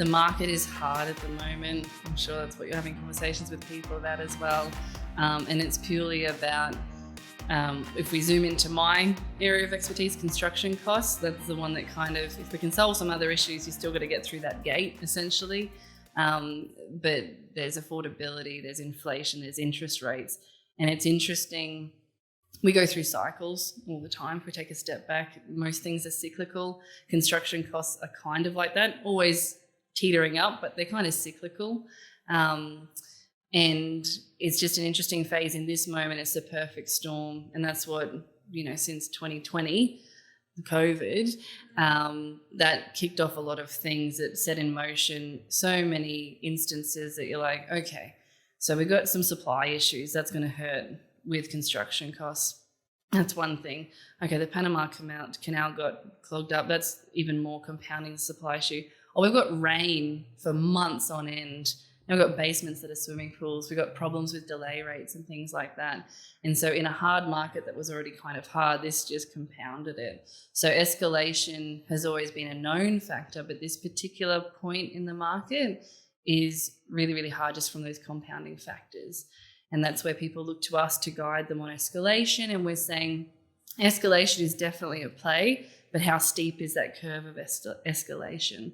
The market is hard at the moment. I'm sure that's what you're having conversations with people about as well. And it's purely about, if we zoom into my area of expertise, construction costs, that's the one that kind of, if we can solve some other issues, you still got to get through that gate, essentially. But there's affordability, there's inflation, there's interest rates. And it's interesting, we go through cycles all the time. If we take a step back, most things are cyclical. Construction costs are kind of like that, always teetering up, but they're kind of cyclical. And it's just an interesting phase in this moment. It's the perfect storm. And that's what, since 2020, COVID, that kicked off a lot of things that set in motion so many instances that you're like, okay, so we've got some supply issues. That's going to hurt with construction costs. That's one thing. Okay, the Panama Canal got clogged up. That's even more compounding the supply issue. Oh, we've got rain for months on end. Now we've got basements that are swimming pools. We've got problems with delay rates and things like that. And so in a hard market that was already kind of hard, this just compounded it. So escalation has always been a known factor, but this particular point in the market is really, really hard just from those compounding factors. And that's where people look to us to guide them on escalation. And we're saying escalation is definitely at play, but how steep is that curve of escalation?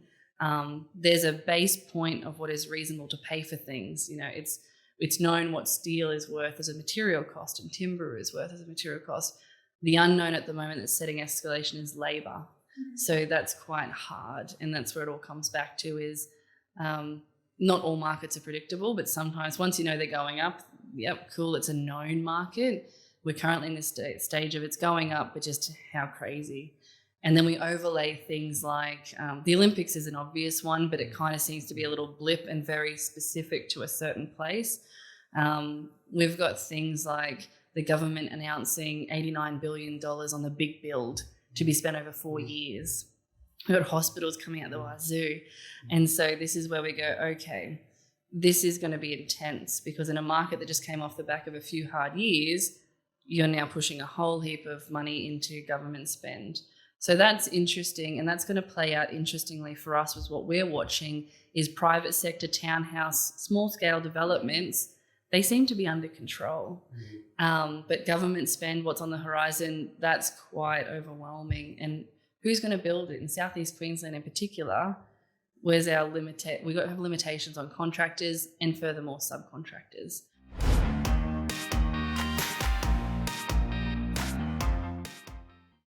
There's a base point of what is reasonable to pay for things. It's known what steel is worth as a material cost and timber is worth as a material cost. The unknown at the moment that's setting escalation is labor. So that's quite hard. And that's where it all comes back to is not all markets are predictable, but sometimes once they're going up, yep, cool, it's a known market. We're currently in this stage of it's going up, but just how crazy. And then we overlay things like the Olympics is an obvious one, but it kind of seems to be a little blip and very specific to a certain place. We've got things like the government announcing $89 billion on the big build to be spent over 4 years. We've got hospitals coming out the wazoo. And so this is where we go, okay, this is going to be intense because in a market that just came off the back of a few hard years, you're now pushing a whole heap of money into government spend. So that's interesting, and that's going to play out interestingly for us was what we're watching is private sector townhouse, small-scale developments, they seem to be under control. But government spend, what's on the horizon, that's quite overwhelming. And who's going to build it? In Southeast Queensland in particular, where's our have limitations on contractors and furthermore subcontractors.